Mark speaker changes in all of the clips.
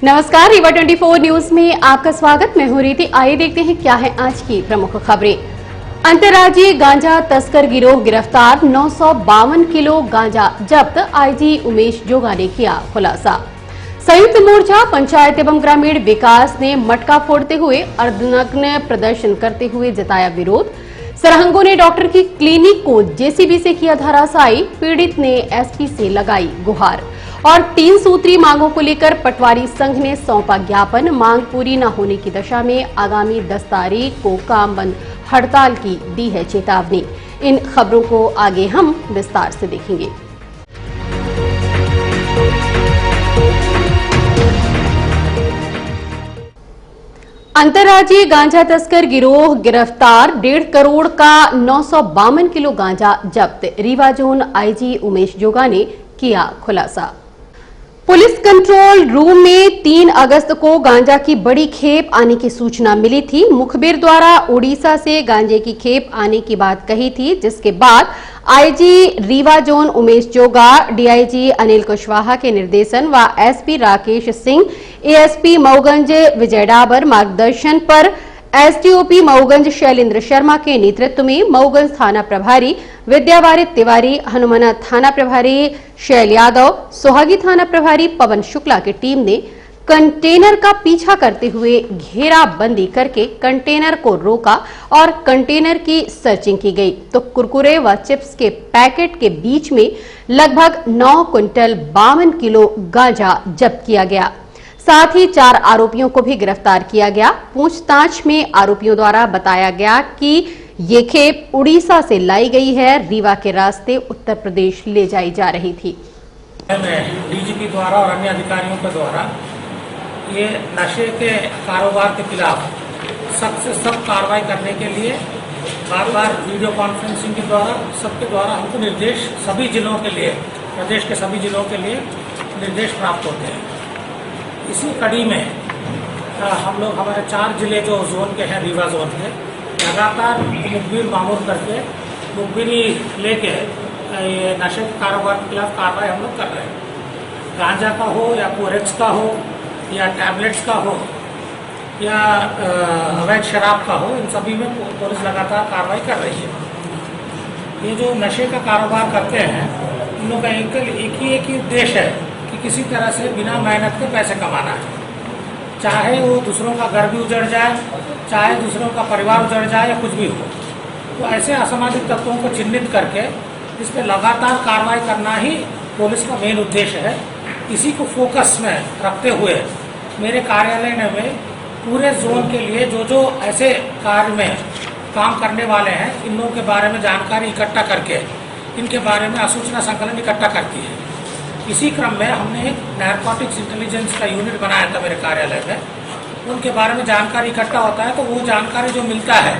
Speaker 1: नमस्कार, रीवा 24 न्यूज में आपका स्वागत। मैं हूं रीति। आइए देखते हैं क्या है आज की प्रमुख खबरें। अंतर्राज्यीय गांजा तस्कर गिरोह गिरफ्तार, 952 किलो गांजा जब्त, आईजी उमेश जोगा ने किया खुलासा। संयुक्त मोर्चा पंचायत एवं ग्रामीण विकास ने मटका फोड़ते हुए अर्धनग्न प्रदर्शन करते हुए जताया विरोध। सरहंगों ने डॉक्टर की क्लिनिक को जेसीबी से किया धराशायी, पीड़ित ने एसपी से लगाई गुहार। और 3 सूत्री मांगों को लेकर पटवारी संघ ने सौंपा ज्ञापन, मांग पूरी न होने की दशा में आगामी 10 तारीख को काम बंद हड़ताल की दी है चेतावनी। इन खबरों को आगे हम विस्तार से देखेंगे। अंतर्राज्यीय गांजा तस्कर गिरोह गिरफ्तार, 1.5 करोड़ का 952 किलो गांजा जब्त, रीवा जोन आईजी उमेश जोगा ने किया खुलासा। पुलिस कंट्रोल रूम में 3 अगस्त को गांजा की बड़ी खेप आने की सूचना मिली थी। मुखबिर द्वारा उड़ीसा से गांजे की खेप आने की बात कही थी, जिसके बाद आईजी रीवा जोन उमेश जोगा, डीआईजी अनिल कुशवाहा के निर्देशन व एसपी राकेश सिंह, एएसपी मऊगंज विजय डाबर मार्गदर्शन पर एसडीओपी मऊगंज शैलेंद्र शर्मा के नेतृत्व में मऊगंज थाना प्रभारी विद्यावारित तिवारी, हनुमाना थाना प्रभारी शैल यादव, सोहागी थाना प्रभारी पवन शुक्ला की टीम ने कंटेनर का पीछा करते हुए घेराबंदी करके कंटेनर को रोका और कंटेनर की सर्चिंग की गई तो कुरकुरे व चिप्स के पैकेट के बीच में लगभग 9 क्विंटल 52 किलो गांजा जब्त किया गया। साथ ही 4 आरोपियों को भी गिरफ्तार किया गया। पूछताछ में आरोपियों द्वारा बताया गया कि ये खेप उड़ीसा से लाई गई है, रीवा के रास्ते उत्तर प्रदेश ले जाई जा रही थी।
Speaker 2: डीजीपी द्वारा और अन्य अधिकारियों के द्वारा ये नशे के कारोबार के खिलाफ सख्त से सख्त कार्रवाई करने के लिए बार बार वीडियो कॉन्फ्रेंसिंग के द्वारा सबके द्वारा हमको निर्देश सभी जिलों के लिए, प्रदेश के सभी जिलों के लिए निर्देश प्राप्त होते हैं। इसी कड़ी में हम लोग हमारे 4 जिले जो जोन के हैं, रीवा जोन के, लगातार मुखबिर मामूर करके मुखबिरी लेके ये नशे के कारोबार के खिलाफ कार्रवाई हम लोग कर रहे हैं। गांजा का हो या कोरेक्स का हो या टैबलेट्स का हो या अवैध शराब का हो, इन सभी में पुलिस लगातार कार्रवाई कर रही है। ये जो नशे का कारोबार करते हैं, इन लोगों का एक ही उद्देश्य है कि किसी तरह से बिना मेहनत के पैसे कमाना है। चाहे वो दूसरों का घर भी उजड़ जाए, चाहे दूसरों का परिवार उजड़ जाए या कुछ भी हो, तो ऐसे असामाजिक तत्वों को चिन्हित करके इस पर लगातार कार्रवाई करना ही पुलिस का मेन उद्देश्य है। इसी को फोकस में रखते हुए मेरे कार्यालय में पूरे जोन के लिए जो ऐसे कार्य में काम करने वाले हैं, इन लोगों के बारे में जानकारी इकट्ठा करके इनके बारे में सूचना संकलन इकट्ठा करती है। इसी क्रम में हमने एक नारकोटिक्स इंटेलिजेंस का यूनिट बनाया था मेरे कार्यालय में। उनके बारे में जानकारी इकट्ठा होता है तो वो जानकारी जो मिलता है,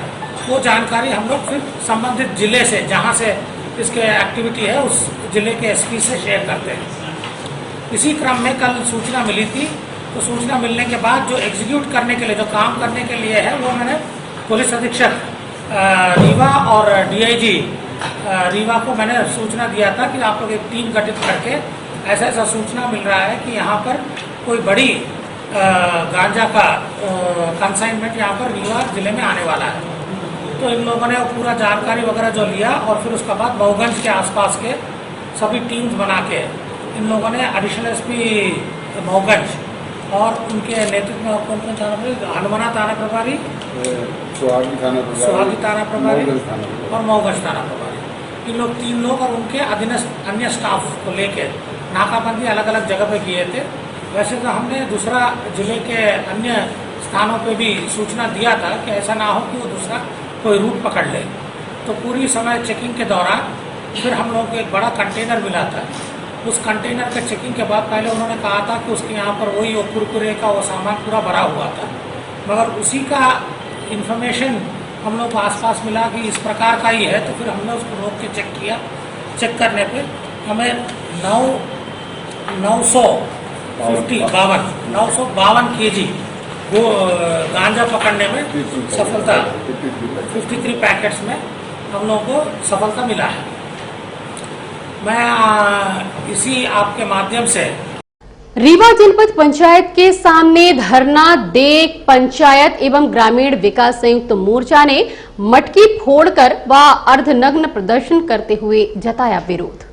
Speaker 2: वो जानकारी हम लोग फिर संबंधित जिले से, जहाँ से इसके एक्टिविटी है, उस जिले के एसपी से शेयर करते हैं। इसी क्रम में कल सूचना मिली थी, तो सूचना मिलने के बाद जो एग्जीक्यूट करने के लिए, जो काम करने के लिए है, वो मैंने पुलिस अधीक्षक रीवा और डीआईजी रीवा को मैंने सूचना दिया था कि आप लोग एक टीम गठित करके ऐसा सूचना मिल रहा है कि यहाँ पर कोई बड़ी गांजा का कंसाइनमेंट यहाँ पर रीवा जिले में आने वाला है। तो इन लोगों ने पूरा जानकारी वगैरह जो लिया और फिर उसके बाद मऊगंज के आसपास के सभी टीम्स बना के इन लोगों ने एडिशनल एसपी मऊगंज और उनके नेतृत्व में कौन कौन थाना प्रभारी, हनुमाना थाना प्रभारी, सोहागी थाना प्रभारी और मऊगंज थाना प्रभारी, इन लोग 3 लोग और उनके अधीनस्थ अन्य स्टाफ को लेके नाकाबंदी अलग अलग जगह पे किए थे। वैसे तो हमने दूसरा जिले के अन्य स्थानों पे भी सूचना दिया था कि ऐसा ना हो कि वो दूसरा कोई रूट पकड़ ले। तो पूरी समय चेकिंग के दौरान फिर हम लोगों को एक बड़ा कंटेनर मिला था। उस कंटेनर के चेकिंग के बाद पहले उन्होंने कहा था कि उसके यहाँ पर वही कुरकुरे का वो सामान पूरा भरा हुआ था, मगर उसी का इंफॉर्मेशन हम लोग को आसपास मिला कि इस प्रकार का ही है। तो फिर हमने उसको रोक के चेक किया। चेक करने पे हमें 952 kg वो गांजा पकड़ने में सफलता, 53 पैकेट्स में हम लोगों को सफलता मिला है। मैं इसी आपके माध्यम से
Speaker 1: रीवा जनपद पंचायत के सामने धरना दे पंचायत एवं ग्रामीण विकास संयुक्त मोर्चा ने मटकी फोड़कर व अर्धनग्न प्रदर्शन करते हुए जताया विरोध।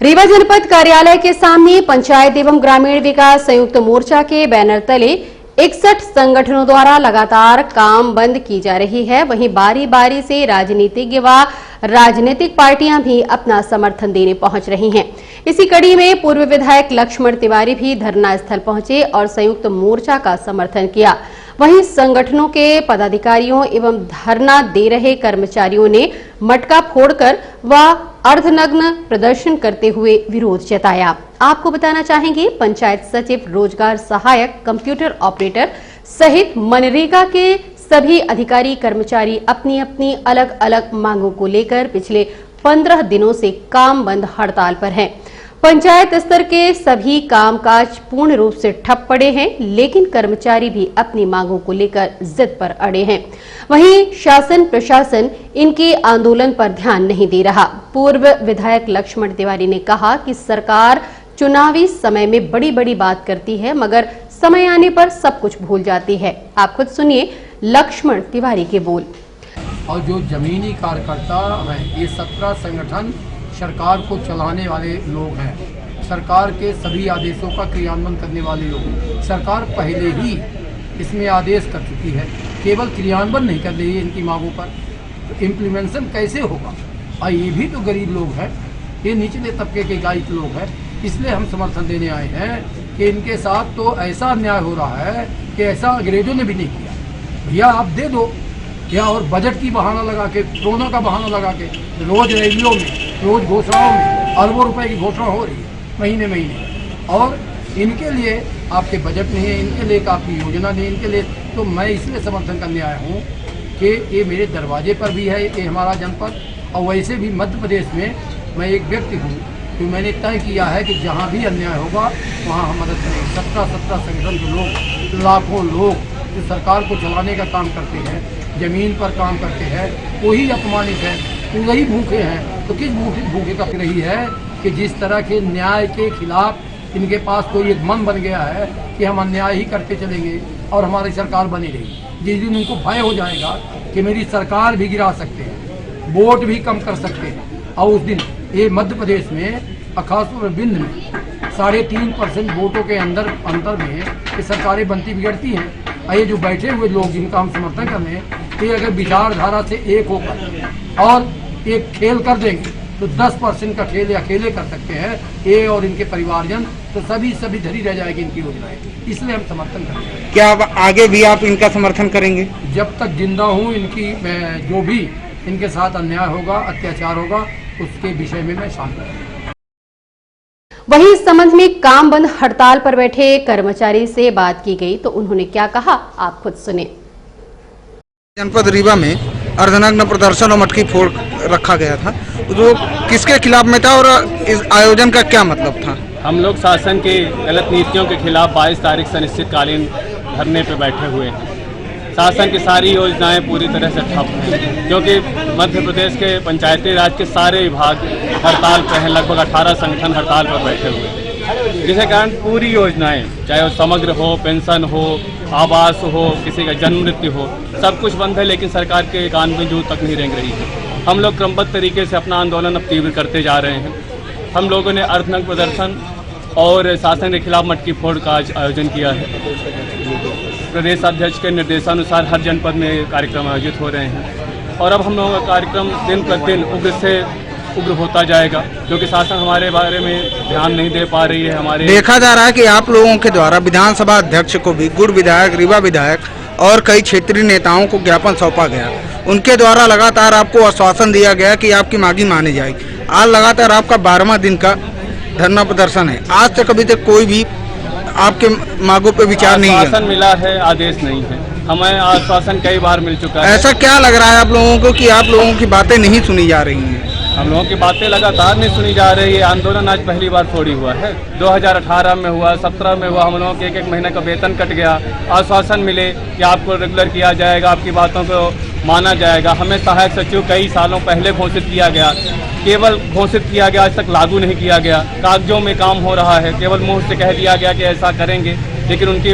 Speaker 1: रीवा जनपद कार्यालय के सामने पंचायत एवं ग्रामीण विकास संयुक्त मोर्चा के बैनर तले 61 संगठनों द्वारा लगातार काम बंद की जा रही है। वहीं बारी बारी से राजनीतिज्ञ व राजनीतिक पार्टियां भी अपना समर्थन देने पहुंच रही हैं। इसी कड़ी में पूर्व विधायक लक्ष्मण तिवारी भी धरना स्थल पहुंचे और संयुक्त मोर्चा का समर्थन किया। वहीं संगठनों के पदाधिकारियों एवं धरना दे रहे कर्मचारियों ने मटका फोड़कर व अर्धनग्न प्रदर्शन करते हुए विरोध जताया। आपको बताना चाहेंगे, पंचायत सचिव, रोजगार सहायक, कंप्यूटर ऑपरेटर सहित मनरेगा के सभी अधिकारी कर्मचारी अपनी अपनी अलग अलग मांगों को लेकर पिछले 15 दिनों से काम बंद हड़ताल पर हैं। पंचायत स्तर के सभी कामकाज पूर्ण रूप से ठप पड़े हैं, लेकिन कर्मचारी भी अपनी मांगों को लेकर जिद पर अड़े हैं। वहीं शासन प्रशासन इनके आंदोलन पर ध्यान नहीं दे रहा। पूर्व विधायक लक्ष्मण तिवारी ने कहा कि सरकार चुनावी समय में बड़ी बड़ी बात करती है, मगर समय आने पर सब कुछ भूल जाती है। आप खुद सुनिए लक्ष्मण तिवारी के बोल।
Speaker 3: और जो जमीनी कार्यकर्ता हैं, ये 17 संगठन सरकार को चलाने वाले लोग हैं। सरकार के सभी आदेशों का क्रियान्वयन करने वाले लोग। सरकार पहले ही इसमें आदेश कर चुकी है, केवल क्रियान्वयन नहीं कर रही है इनकी मांगों पर। तो इम्प्लीमेंटेशन कैसे होगा? और ये भी तो गरीब लोग हैं, ये निचले तबके के गायक लोग हैं। इसलिए हम समर्थन देने आए हैं कि इनके साथ तो ऐसा अन्याय हो रहा है कि ऐसा अंग्रेजों ने भी नहीं किया। भैया आप दे दो, या और बजट की बहाना लगा के, कोरोना का बहाना लगा के रोज रैलियों में, रोज घोषणाओं में अरबों रुपए की घोषणा हो रही है महीने महीने, और इनके लिए आपके बजट नहीं है, इनके लिए आपकी योजना नहीं, इनके लिए। तो मैं इसलिए समर्थन करने आया हूँ कि ये मेरे दरवाजे पर भी है, ये हमारा जनपद। और वैसे भी मध्य प्रदेश में मैं एक व्यक्ति हूँ तो मैंने तय किया है कि जहाँ भी अन्याय होगा वहाँ हम मदद करेंगे। 17 संगठन के लोग, लाखों लोग जो सरकार को चलाने का काम करते हैं, जमीन पर काम करते हैं, वही अपमानित है, वही भूखे हैं। तो किस भूखे का रही है कि जिस तरह के न्याय के खिलाफ इनके पास कोई एक मन बन गया है कि हम अन्याय ही करते चलेंगे और हमारी सरकार बनी रही। जिस दिन उनको भय हो जाएगा कि मेरी सरकार भी गिरा सकते हैं, वोट भी कम कर सकते हैं, और उस दिन ये मध्य प्रदेश में खासतौर पर बिंद में 3.5% वोटों के अंतर में ये सरकारें बनती बिगड़ती हैं। और ये जो बैठे हुए लोग जिनका हम समर्थन कर रहे हैं, ये अगर विचारधारा से एक होकर और एक खेल कर देंगे तो 10% का खेल अकेले कर सकते हैं ये और इनके परिवारजन, तो सभी धरी रह जाएगी इनकी योजनाएं। इसलिए हम समर्थन करेंगे।
Speaker 4: क्या आगे भी आप इनका समर्थन करेंगे?
Speaker 3: जब तक जिंदा हूँ, इनकी जो भी इनके साथ अन्याय होगा, अत्याचार होगा, उसके विषय में मैं शामिल हूँ।
Speaker 1: वहीं इस संबंध में काम बंद हड़ताल पर बैठे कर्मचारी से बात की गई तो उन्होंने क्या कहा, आप खुद सुने।
Speaker 4: जनपद रीवा में अर्धनग्न प्रदर्शन और मटकी फोड़ रखा गया था, जो किसके खिलाफ में था और इस आयोजन का क्या मतलब था?
Speaker 5: हम लोग शासन की गलत नीतियों के खिलाफ 22 तारीख से अनिश्चितकालीन धरने पर बैठे हुए हैं। शासन की सारी योजनाएं पूरी तरह से ठप हैं, क्योंकि मध्य प्रदेश के पंचायती राज के सारे विभाग हड़ताल पर हैं। लगभग 18 संगठन हड़ताल पर बैठे हुए हैं, जिसके कारण पूरी योजनाएं, चाहे वो समग्र हो, पेंशन हो, आवास हो, किसी का जन्म मृत्यु हो, सब कुछ बंद है। लेकिन सरकार के कान में जू तक नहीं रेंग रही है। हम लोग क्रमबद्ध तरीके से अपना आंदोलन अब तीव्र करते जा रहे हैं। हम लोगों ने अर्धनग्न प्रदर्शन और शासन के खिलाफ मटकी फोड़ का आयोजन किया है। प्रदेश अध्यक्ष के निर्देशानुसार हर जनपद में कार्यक्रम आयोजित हो रहे हैं, और अब हम लोगों का कार्यक्रम दिन प्रतिदिन उग्र से उग्र होता जाएगा, क्योंकि शासन हमारे बारे में ध्यान नहीं दे पा रही है। हमारे
Speaker 4: देखा जा रहा है कि आप लोगों के द्वारा विधानसभा अध्यक्ष को भी, गुड़ विधायक, रीवा विधायक और कई क्षेत्रीय नेताओं को ज्ञापन सौंपा गया। उनके द्वारा लगातार आपको आश्वासन दिया गया कि आपकी मांगी मानी जाएगी। आज लगातार आपका 12वां दिन का धरना प्रदर्शन है। आज तक अभी तक कोई भी आपके मांगों पे विचार नहीं किया।
Speaker 5: आश्वासन मिला है, आदेश नहीं है। हमें आश्वासन कई बार मिल चुका है।
Speaker 4: ऐसा क्या लग रहा है आप लोगों को कि आप लोगों की बातें नहीं सुनी जा रही हैं?
Speaker 5: हम लोगों की बातें लगातार नहीं सुनी जा रही है। आंदोलन आज पहली बार थोड़ी हुआ है, 2018 में हुआ, 17 में हुआ। हम लोगों के एक महीने का वेतन कट गया। आश्वासन मिले कि आपको रेगुलर किया जाएगा, आपकी बातों को माना जाएगा। हमें सहायक सचिव कई सालों पहले घोषित किया गया, केवल घोषित किया गया, आज तक लागू नहीं किया गया। कागजों में काम हो रहा है, केवल मुंह से कह दिया गया कि ऐसा करेंगे, लेकिन उनके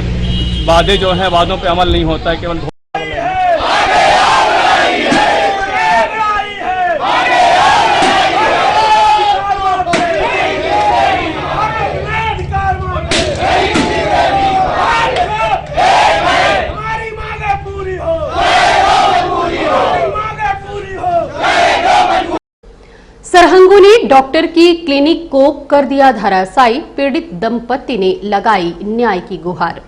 Speaker 5: वादे जो हैं वादों पे अमल नहीं होता है, केवल
Speaker 1: सरहंगों ने डॉक्टर की क्लिनिक को कर दिया धराशायी, पीड़ित दंपति ने लगाई न्याय की गुहार।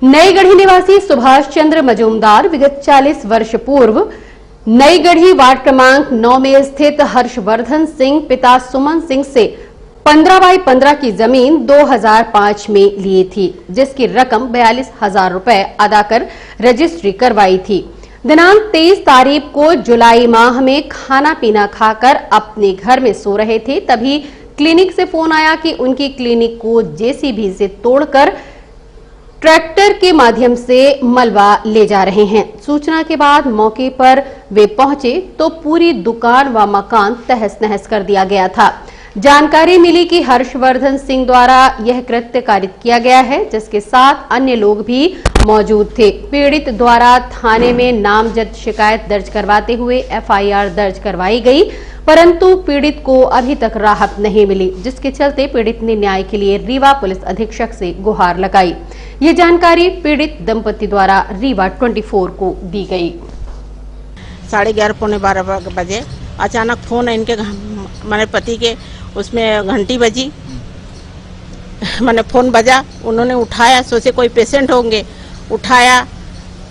Speaker 1: नई गढ़ी निवासी सुभाष चंद्र मजूमदार विगत 40 वर्ष पूर्व नई गढ़ी वार्ड क्रमांक 9 में स्थित हर्षवर्धन सिंह पिता सुमन सिंह से 15 बाई 15 की जमीन 2005 में लिए थी, जिसकी रकम 42,000 रुपए अदा कर रजिस्ट्री करवाई थी। दिनांक 23 तारीख को जुलाई माह में खाना पीना खाकर अपने घर में सो रहे थे, तभी क्लिनिक से फोन आया कि उनकी क्लिनिक को जेसीबी से तोड़कर ट्रैक्टर के माध्यम से मलबा ले जा रहे हैं। सूचना के बाद मौके पर वे पहुंचे तो पूरी दुकान व मकान तहस नहस कर दिया गया था। जानकारी मिली कि हर्षवर्धन सिंह द्वारा यह कृत्य कारित किया गया है, जिसके साथ अन्य लोग भी मौजूद थे। पीड़ित द्वारा थाने में नामजद शिकायत दर्ज करवाते हुए एफआईआर दर्ज करवाई गई, परंतु पीड़ित को अभी तक राहत नहीं मिली, जिसके चलते पीड़ित ने न्याय के लिए रीवा पुलिस अधीक्षक से गुहार लगाई। ये जानकारी पीड़ित दंपति द्वारा रीवा 24 को दी गई।
Speaker 6: 11:30 पौने 12 बजे अचानक फोन इनके मेरे पति के उसमें घंटी बजी, मैंने फोन बजा, उन्होंने उठाया, सोचे कोई पेशेंट होंगे, उठाया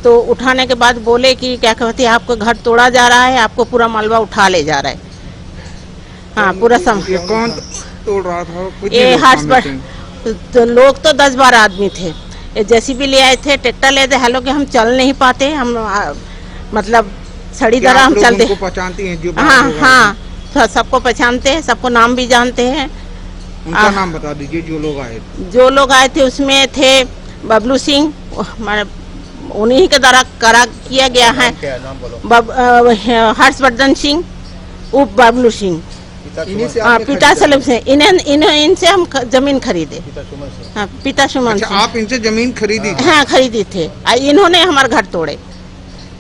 Speaker 6: तो उठाने के बाद बोले कि क्या कहते हैं आपको घर तोड़ा जा रहा है, आपको पूरा मलबा उठा ले जा रहा है। हाँ पूरा
Speaker 4: ये कौन तोड़ रहा था?
Speaker 6: ये हाथ तो लोग तो 10-12 आदमी थे। ये जेसीबी ले आए थे, ट्रैक्टर ले आए, हालांकि हम चल नहीं पाते, हम मतलब सड़ी तरह हम चलते।
Speaker 4: पहचानती हैं जो?
Speaker 6: हाँ, सबको पहचानते हैं, सबको नाम भी जानते हैं।
Speaker 4: उनका नाम बता दीजिए जो लोग आए थे।
Speaker 6: जो लोग आए थे उसमें थे बबलू सिंह, उन्हीं के द्वारा करा किया गया है। हर्षवर्धन सिंह उप बबलू सिंह, पिता सलीम से इनसे हम जमीन खरीदे। हाँ, पिता सुमन सिंह।
Speaker 4: आप इनसे जमीन खरीदी?
Speaker 6: हाँ खरीदी थे, इन्होंने हमारे घर तोड़े।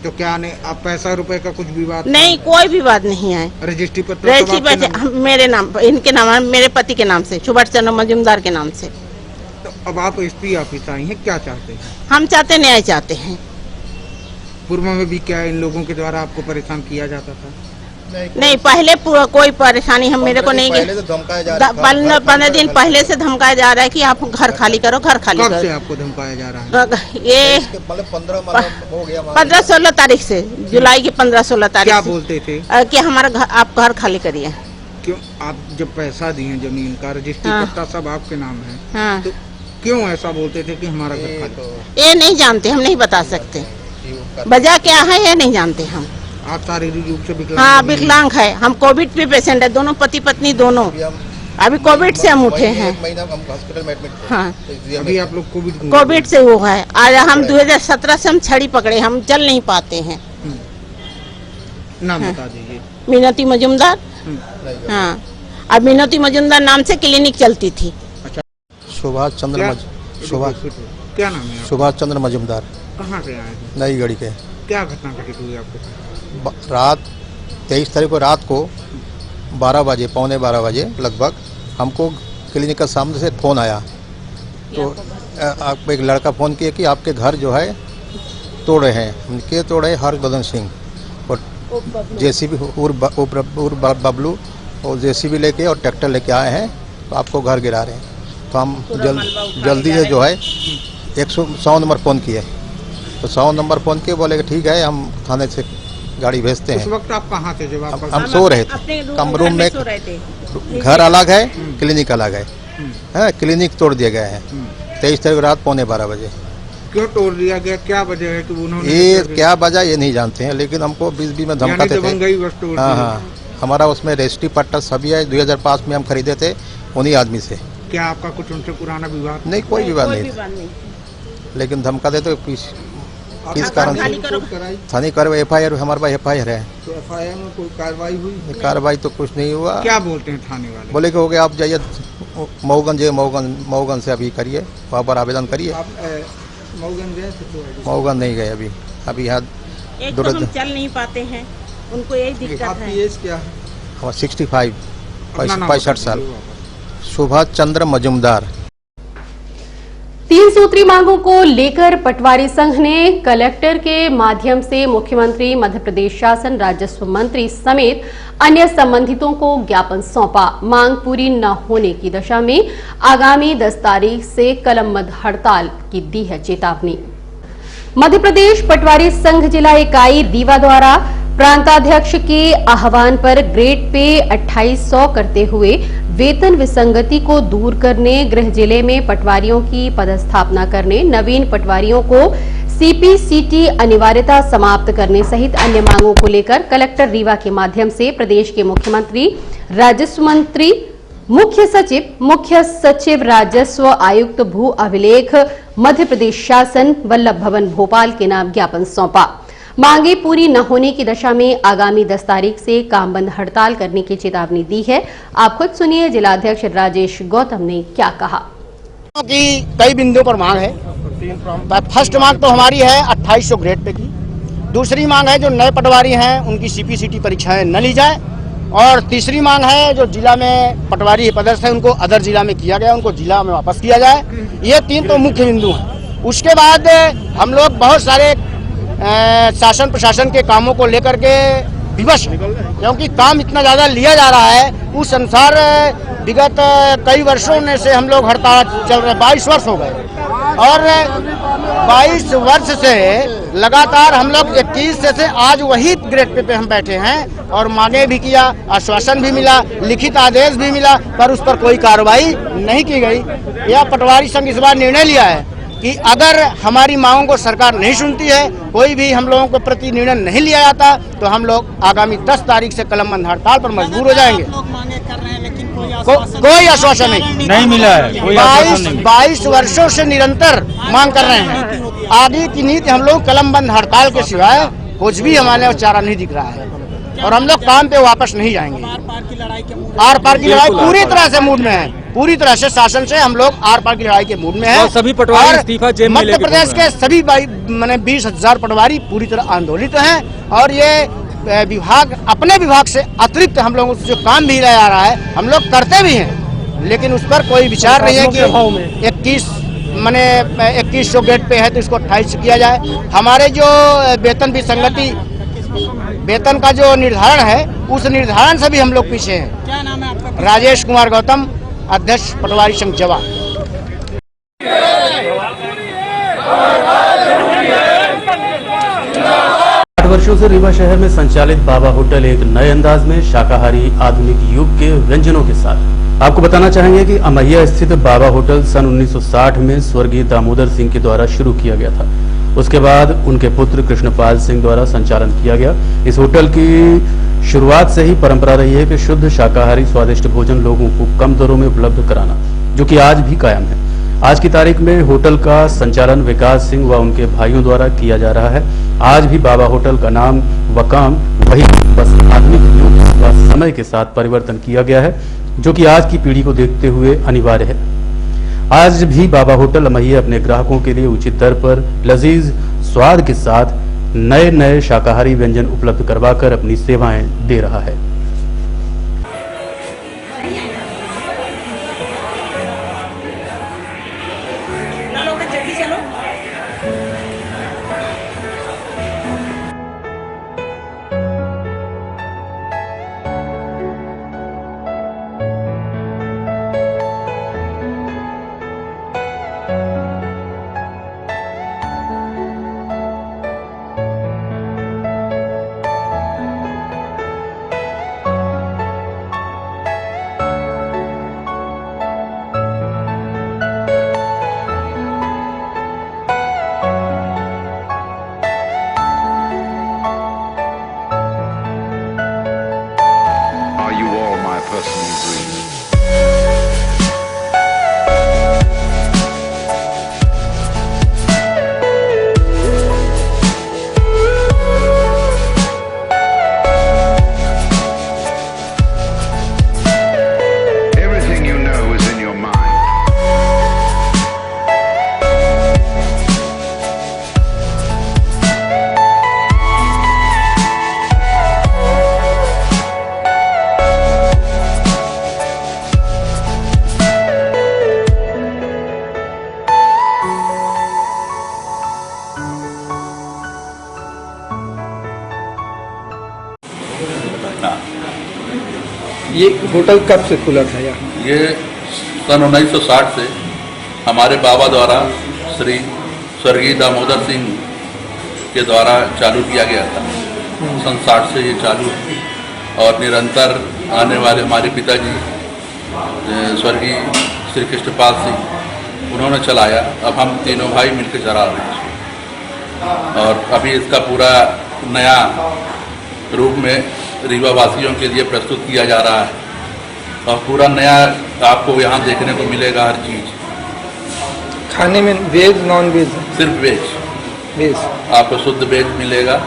Speaker 4: तो क्या नहीं आप पैसा रुपए का कुछ विवाद?
Speaker 6: नहीं, कोई विवाद नहीं है।
Speaker 4: रजिस्ट्री पत्र
Speaker 6: मेरे नाम, इनके नाम, मेरे पति के नाम से, सुभाष चंद्र मजूमदार के नाम से।
Speaker 4: तो अब आप एसपी ऑफिस आई हैं, क्या चाहते हैं?
Speaker 6: हम चाहते न्याय चाहते हैं।
Speaker 4: पूर्व में भी क्या इन लोगों के द्वारा आपको परेशान किया जाता था?
Speaker 6: नहीं, पहले कोई परेशानी हम मेरे को नहीं, 15 दिन पहले से धमकाया जा रहा है कि आप घर खाली करो, घर खाली करो।
Speaker 4: कब से आपको धमकाया जा रहा है?
Speaker 6: ये 15-16 तारीख से, जुलाई की 15-16 तारीख।
Speaker 4: क्या बोलते थे?
Speaker 6: कि हमारा आप घर खाली करिए।
Speaker 4: क्यों? आप जब पैसा दिए जमीन का, रजिस्ट्री पट्टा सब आपके नाम है,
Speaker 6: हाँ।
Speaker 4: तो क्यों ऐसा बोलते थे कि हमारा घर खाली?
Speaker 6: ये नहीं जानते, हम नहीं बता सकते वजह क्या है, ये नहीं जानते हम।
Speaker 4: आप शारीरिक रूप से विकलांग?
Speaker 6: हाँ विकलांग है, हम कोविड पे पेशेंट है, दोनों पति पत्नी दोनों। अभी कोविड से हम उठे हैं। हाँ,
Speaker 4: अभी आप लोग
Speaker 6: कोविड से वो है। आज हम 2017 से हम छड़ी पकड़े, हम चल नहीं पाते हैं।
Speaker 4: नाम बता दीजिए।
Speaker 6: मीनती मजूमदार। हाँ, अब मीनती मजूमदार नाम से क्लिनिक चलती थी।
Speaker 7: सुभाष चंद्र
Speaker 4: क्या नाम है?
Speaker 7: सुभाष चंद्र मजूमदार।
Speaker 4: कहाँ से आए हैं?
Speaker 7: नई गढ़ी के।
Speaker 4: क्या घटना घटित हुई आपके साथ?
Speaker 7: रात 23 तारीख को रात को 12 बजे, पौने 12 बजे लगभग हमको क्लिनिक का सामने से फ़ोन आया। तो आपको एक लड़का फ़ोन किया कि आपके घर जो है तोड़ रहे हैं। उनके तोड़ रहे हर्षवर्धन सिंह और जेसीबी बबलू और जेसीबी लेके और ट्रैक्टर लेके आए हैं, तो आपको घर गिरा रहे हैं। तो हम जल्दी से जो है 100 नंबर फ़ोन किए, तो 100 नंबर फ़ोन किए, बोले कि ठीक है हम थाने से गाड़ी भेजते हैं।
Speaker 4: उस वक्त आप कहाँ थे जब आप?
Speaker 7: हम सो रहे थे, कम रूम में। घर अलग है, क्लिनिक अलग है, क्लिनिक तोड़ दिया गया है 23 तारीख रात पौने 12 बजे।
Speaker 4: क्यों तोड़ दिया गया? क्या वजह है कि उन्होंने?
Speaker 7: ये क्या वजह ये नहीं जानते हैं, लेकिन हमको बीच में धमकाते थे। हाँ, हमारा उसमें रजिस्ट्री पट्टा सभी है, 2005 में हम खरीदे थे उन्हीं आदमी से।
Speaker 4: क्या आपका कुछ उनसे पुराना विवाद?
Speaker 7: नहीं, कोई विवाद नहीं, लेकिन धमका देते। किस कारण से
Speaker 6: खाली करो।
Speaker 7: थाने कार्रवाई FIR हमारे पास FIR है।
Speaker 4: तो FIR में कोई कार्रवाई हुई?
Speaker 7: कार्रवाई तो कुछ नहीं हुआ।
Speaker 4: क्या बोलते हैं थाने वाले?
Speaker 7: बोले कि हो गया, आप जाइए मऊगन से अभी करिए, वहाँ पर आवेदन करिए।
Speaker 4: आप मऊगन गए थे? तो
Speaker 7: मऊगन नहीं गए अभी यहाँ
Speaker 6: एक तो हम चल नहीं पाते हैं, उनको यही दिक्कत
Speaker 4: आपकी
Speaker 6: है।
Speaker 4: एज क्या है?
Speaker 7: हमारा 65
Speaker 4: अपना नाम
Speaker 7: 65 साल।
Speaker 4: बताइए।
Speaker 7: सुभाष चंद्र मजुमदार।
Speaker 1: 3 सूत्री मांगों को लेकर पटवारी संघ ने कलेक्टर के माध्यम से मुख्यमंत्री, मध्य प्रदेश शासन, राजस्व मंत्री समेत अन्य संबंधितों को ज्ञापन सौंपा। मांग पूरी न होने की दशा में आगामी 10 तारीख से कलमबंद हड़ताल की दी है चेतावनी। मध्य प्रदेश पटवारी संघ जिला इकाई रीवा द्वारा प्रांताध्यक्ष के आह्वान पर ग्रेड पे 2800 करते हुए वेतन विसंगति को दूर करने, गृह जिले में पटवारियों की पदस्थापना करने, नवीन पटवारियों को CPCT अनिवार्यता समाप्त करने सहित अन्य मांगों को लेकर कलेक्टर रीवा के माध्यम से प्रदेश के मुख्यमंत्री, राजस्व मंत्री, मुख्य सचिव राजस्व, आयुक्त भू अभिलेख, मध्य प्रदेश शासन, वल्लभ भवन भोपाल के नाम ज्ञापन सौंपा। मांगे पूरी न होने की दशा में आगामी 10 तारीख से काम बंद हड़ताल करने की चेतावनी दी है। आप खुद सुनिए जिलाध्यक्ष राजेश गौतम ने क्या कहा।
Speaker 8: कि कई बिंदुओं पर मांग है। फर्स्ट मांग तो हमारी है 2800 ग्रेड पे की। दूसरी मांग है जो नए पटवारी हैं उनकी CPCT परीक्षाएं न ली जाए। और तीसरी मांग है जो जिला में पटवारी पदस्थ है उनको अदर जिला में किया गया, उनको जिला में वापस किया जाए। ये 3 तो मुख्य बिंदु हैं। उसके बाद हम लोग बहुत सारे शासन प्रशासन के कामों को लेकर के विवश हैं, क्योंकि काम इतना ज़्यादा लिया जा रहा है। उस अनुसार विगत कई वर्षों में से हम लोग हड़ताल चल रहे, 22 वर्ष हो गए और 22 वर्ष से लगातार हम लोग 21 से आज वही ग्रेड पे हम बैठे हैं और मांगे भी किया, आश्वासन भी मिला, लिखित आदेश भी मिला, पर उस पर कोई कार्रवाई नहीं की गई। यह पटवारी संघ इस बार निर्णय लिया है कि अगर हमारी मांगों को सरकार नहीं सुनती है, कोई भी हम लोगों के प्रति निर्णय नहीं लिया जाता, तो हम लोग आगामी 10 तारीख से कलमबंद हड़ताल पर मजबूर हो जाएंगे। कोई आश्वासन नहीं मिला है। 22 वर्षों से निरंतर मांग कर रहे हैं। आगे की नीति हम लोग कलमबंद हड़ताल के सिवाय कुछ भी हमारे चारा नहीं दिख रहा है और हम लोग काम पे वापस नहीं जाएंगे। आर पार की लड़ाई पूरी तरह से मूड में है, पूरी तरह से शासन से हम लोग आर पार की लड़ाई के मूड में है।
Speaker 5: सभी पटवारी इस्तीफा जेब में
Speaker 8: मध्य प्रदेश के सभी 20,000 पटवारी पूरी तरह आंदोलित हैं और ये विभाग अपने विभाग से अतिरिक्त हम लोगों से जो काम भी रहा है हम लोग करते भी हैं, लेकिन उस पर कोई विचार नहीं है कि 2100 ग्रेड पे है तो इसको 2800 किया जाए। हमारे जो वेतन विसंगति, वेतन का जो निर्धारण है उस निर्धारण से भी हम लोग पीछे हैं। क्या नाम है आपका? राजेश कुमार गौतम, अध्यक्ष पटवारी संघ जवा।
Speaker 9: 8 वर्षों से रीवा शहर में संचालित बाबा होटल एक नए अंदाज में शाकाहारी आधुनिक युग के व्यंजनों के साथ। आपको बताना चाहेंगे कि अमैया स्थित बाबा होटल सन 1960 में स्वर्गीय दामोदर सिंह के द्वारा शुरू किया गया था। उसके बाद उनके पुत्र कृष्णपाल सिंह द्वारा संचालन किया गया। इस होटल की शुरुआत से ही परंपरा रही है कि शुद्ध शाकाहारी स्वादिष्ट भोजन लोगों को कम दरों में उपलब्ध कराना, जो कि आज भी कायम है। आज की तारीख में होटल का संचालन विकास सिंह व उनके भाइयों द्वारा किया जा रहा है। आज भी बाबा होटल का नाम व काम वही, बस आधुनिक युग व समय के साथ परिवर्तन किया गया है, जो कि आज की पीढ़ी को देखते हुए अनिवार्य है। आज भी बाबा होटल अमैया अपने ग्राहकों के लिए उचित दर पर लजीज स्वाद के साथ नए नए शाकाहारी व्यंजन उपलब्ध करवाकर अपनी सेवाएं दे रहा है।
Speaker 4: ये होटल कब से खुला था यहाँ?
Speaker 10: ये सन 1960 से हमारे बाबा द्वारा श्री स्वर्गीय दामोदर सिंह के द्वारा चालू किया गया था। सन 60 से ये चालू है और निरंतर आने वाले हमारे पिताजी स्वर्गीय श्री कृष्णपाल सिंह उन्होंने चलाया। अब हम तीनों भाई मिलकर चला रहे हैं और अभी इसका पूरा नया रूप में रीवा वासियों के लिए प्रस्तुत किया जा रहा है और पूरा नया आपको यहाँ देखने को मिलेगा हर चीज़।
Speaker 4: खाने में वेज नॉन वेज?
Speaker 10: सिर्फ वेज।
Speaker 4: वेज
Speaker 10: आपको शुद्ध वेज मिलेगा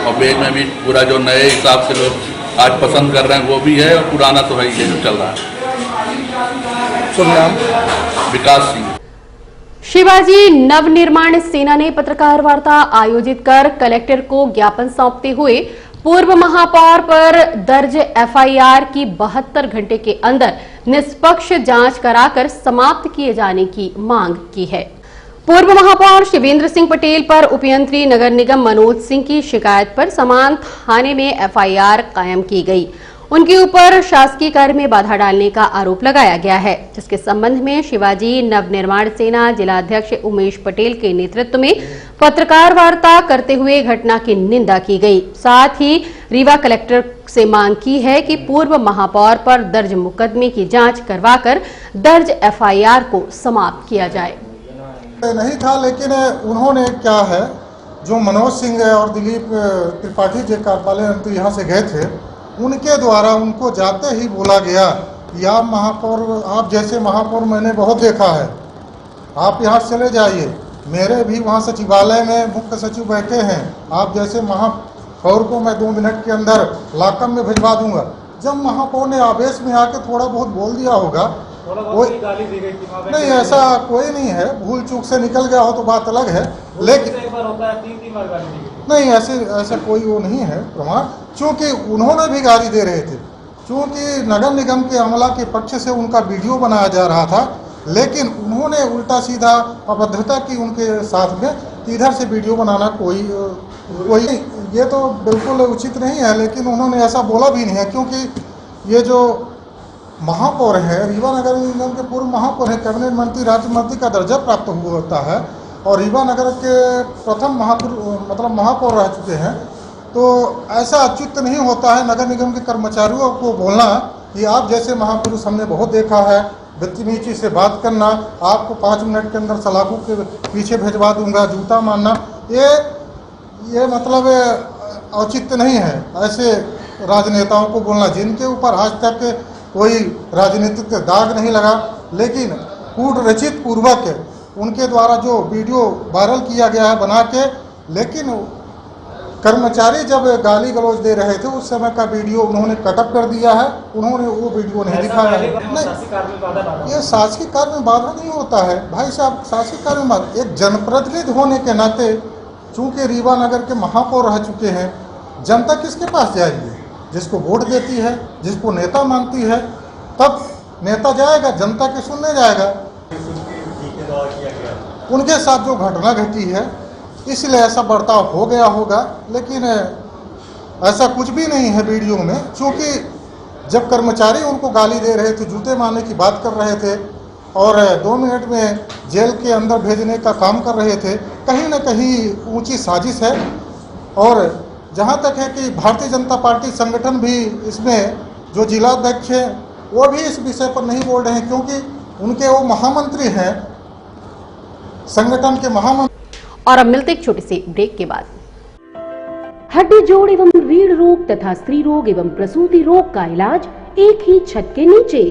Speaker 10: और वेज में भी पूरा जो नए हिसाब से लोग आज पसंद कर रहे हैं वो भी है और पुराना तो है ही है जो चल रहा है।
Speaker 4: नाम?
Speaker 10: विकास सिंह।
Speaker 1: शिवाजी नवनिर्माण सेना ने पत्रकार वार्ता आयोजित कर कलेक्टर को ज्ञापन सौंपते हुए पूर्व महापौर पर दर्ज एफआईआर की 72 घंटे के अंदर निष्पक्ष जांच कराकर समाप्त किए जाने की मांग की है। पूर्व महापौर शिवेंद्र सिंह पटेल पर उपयंत्री नगर निगम मनोज सिंह की शिकायत पर समान थाने में एफआईआर कायम की गई। उनके ऊपर शासकीय कार्य में बाधा डालने का आरोप लगाया गया है, जिसके संबंध में शिवाजी नवनिर्माण सेना जिलाध्यक्ष उमेश पटेल के नेतृत्व में पत्रकार वार्ता करते हुए घटना की निंदा की गई। साथ ही रीवा कलेक्टर से मांग की है कि पूर्व महापौर पर दर्ज मुकदमे की जांच करवाकर दर्ज एफआईआर को समाप्त किया जाए।
Speaker 11: नहीं था, लेकिन उन्होंने क्या है, जो मनोज सिंह और दिलीप त्रिपाठी जो कार्यपालय मंत्री यहाँ से गए थे, उनके द्वारा उनको जाते ही बोला गया कि आप महापौर, आप जैसे महापौर मैंने बहुत देखा है, आप यहाँ से चले जाइए। मेरे भी वहाँ सचिवालय में मुख्य सचिव बैठे हैं, आप जैसे महापौर को मैं 2 मिनट के अंदर लॉकअप में भिजवा दूंगा। जब महापौर ने आवेश में आके थोड़ा बहुत बोल दिया होगा, कोई गाली दी गई थी? नहीं, ऐसा कोई नहीं है, भूल चूक से निकल गया हो तो बात अलग है, लेकिन एक बार होता है 3 बार गाली दी गई। नहीं, ऐसा कोई वो नहीं है प्रमाण, क्योंकि उन्होंने भी गाली दे रहे थे, क्योंकि नगर निगम के अमला के पक्ष से उनका वीडियो बनाया जा रहा था, लेकिन उन्होंने उल्टा सीधा अभद्रता की उनके साथ में, इधर से वीडियो बनाना कोई ये तो बिल्कुल उचित नहीं है। लेकिन उन्होंने ऐसा बोला भी नहीं है, क्योंकि ये जो महापौर है, रीवा नगर निगम के पूर्व महापौर है, कैबिनेट मंत्री, राज्य मंत्री का दर्जा प्राप्त हुआ होता है और रीवा नगर के प्रथम महापौर रह चुके हैं, तो ऐसा अच्युत नहीं होता है नगर निगम के कर्मचारियों को बोलना कि आप जैसे महापुरुष हमने बहुत देखा है, बदतमीजी से बात करना, आपको 5 मिनट के अंदर सलाखों के पीछे भेजवा दूंगा, जूता मारना, ये मतलब औचित्य नहीं है ऐसे राजनेताओं को बोलना, जिनके ऊपर आज तक कोई राजनीतिक दाग नहीं लगा, लेकिन कूट रचित पूर्वक उनके द्वारा जो वीडियो वायरल किया गया है बना के, लेकिन कर्मचारी जब गाली गलौज दे रहे थे उस समय का वीडियो उन्होंने कटअप कर दिया है, उन्होंने वो वीडियो नहीं दिखाया है। नहीं, ये शासकीय कार्य में बाधा नहीं होता है भाई साहब, शासकीय कार्य में एक जनप्रतिनिधि होने के नाते, चूँकि रीवा नगर के महापौर रह चुके हैं, जनता किसके पास जाएगी? जिसको वोट देती है, जिसको नेता मानती है, तब नेता जाएगा, जनता के सुनने जाएगा। उनके साथ जो घटना घटी है इसलिए ऐसा बर्ताव हो गया होगा, लेकिन ऐसा कुछ भी नहीं है वीडियो में, क्योंकि जब कर्मचारी उनको गाली दे रहे थे, जूते मारने की बात कर रहे थे और 2 मिनट में जेल के अंदर भेजने का काम कर रहे थे, कहीं ना कहीं ऊंची साजिश है। और जहां तक है कि भारतीय जनता पार्टी संगठन भी इसमें, जो जिलाध्यक्ष हैं वो भी इस विषय पर नहीं बोल रहे हैं, क्योंकि उनके वो महामंत्री हैं, संगठन के महामंत्री।
Speaker 1: और अब मिलते एक छोटे से ब्रेक के बाद। हड्डी जोड़ एवं रीढ़ रोग तथा स्त्री रोग एवं प्रसूति रोग का इलाज एक ही छत के नीचे।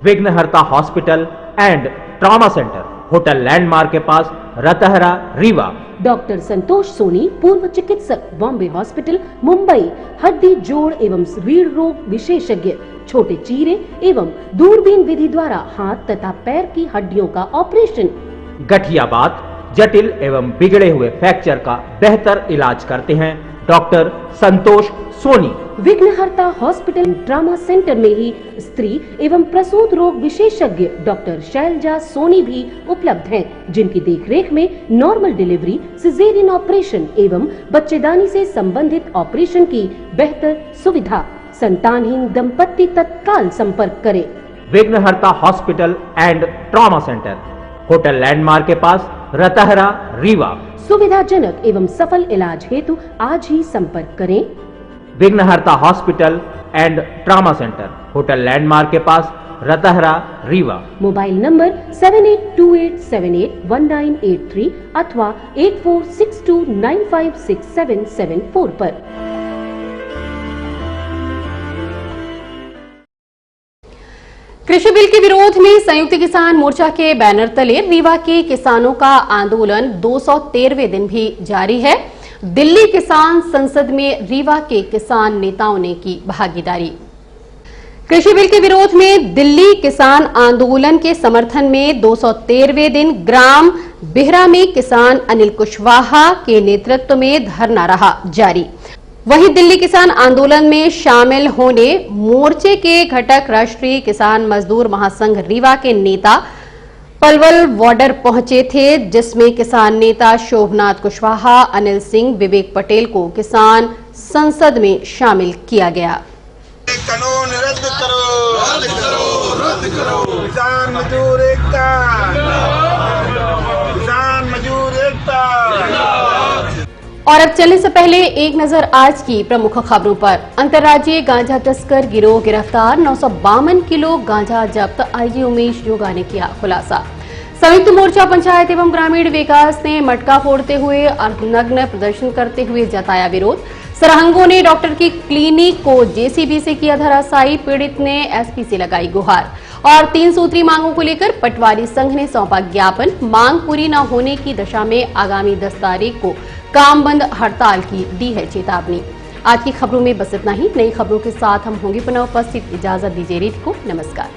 Speaker 12: विघ्नहर्ता hospital and trauma centre, hotel landmark के पास, रतहरा, रीवा।
Speaker 1: डॉक्टर संतोष सोनी, पूर्व चिकित्सक, बॉम्बे हॉस्पिटल, मुंबई। हड्डी जोड़ एवं रीढ़ रोग विशेषज्ञ, छोटे चीरे एवं दूरबीन विधि द्वारा हाथ तथा पैर की हड्डियों का ऑपरेशन।
Speaker 12: गठियाबात, जटिल एवं बिगड़े हुए फ्रैक्चर का बेहतर इलाज करते हैं डॉक्टर संतोष सोनी।
Speaker 1: विघ्नहर्ता हॉस्पिटल ट्रॉमा सेंटर में ही स्त्री एवं प्रसूत रोग विशेषज्ञ डॉक्टर शैलजा सोनी भी उपलब्ध हैं, जिनकी देखरेख में नॉर्मल डिलीवरी, सिजेरियन ऑपरेशन एवं बच्चेदानी से संबंधित ऑपरेशन की बेहतर सुविधा।
Speaker 13: संतानहीन दंपत्ति तत्काल संपर्क करें।
Speaker 12: विघ्नहर्ता hospital and trauma centre, hotel landmark के पास, रतहरा, रीवा।
Speaker 13: सुविधाजनक एवं सफल इलाज हेतु आज ही संपर्क करें।
Speaker 12: विघ्नहर्ता hospital and trauma centre, hotel landmark के पास, रतहरा, रीवा।
Speaker 13: मोबाइल नंबर 7828781983 अथवा 8462956774 पर।
Speaker 1: कृषि बिल के विरोध में संयुक्त किसान मोर्चा के बैनर तले रीवा के किसानों का आंदोलन 213वें दिन भी जारी है। दिल्ली किसान संसद में रीवा के किसान नेताओं ने की भागीदारी। कृषि बिल के विरोध में दिल्ली किसान आंदोलन के समर्थन में 213वें दिन ग्राम बिहरा में किसान अनिल कुशवाहा के नेतृत्व में धरना रहा जारी। वहीं दिल्ली किसान आंदोलन में शामिल होने मोर्चे के घटक राष्ट्रीय किसान मजदूर महासंघ रीवा के नेता पलवल बॉर्डर पहुंचे थे, जिसमें किसान नेता शोभनाथ कुशवाहा, अनिल सिंह, विवेक पटेल को किसान संसद में शामिल किया गया।
Speaker 14: कानून रद्द करो, रद्द करो, रद्द करो। किसान मजदूर एकता, किसान मजदूर एकता।
Speaker 1: और अब चलने से पहले एक नजर आज की प्रमुख खबरों पर। अंतर्राज्यीय गांजा तस्कर गिरोह गिरफ्तार, 952 किलो गांजा जब्त, आईजी उमेश जोगा ने किया खुलासा। संयुक्त मोर्चा पंचायत एवं ग्रामीण विकास ने मटका फोड़ते हुए अर्धनग्न प्रदर्शन करते हुए जताया विरोध। सरहंगों ने डॉक्टर की क्लिनिक को जेसीबी से किया धराशायी, पीड़ित ने एसपी से लगाई गुहार। और 3 सूत्री मांगों को लेकर पटवारी संघ ने सौंपा ज्ञापन, मांग पूरी न होने की दशा में आगामी 10 तारीख को काम बंद हड़ताल की दी है चेतावनी। आज की खबरों में बस इतना ही। नई खबरों के साथ हम होंगे पुनः उपस्थित। इजाजत दीजिए रीत को, नमस्कार।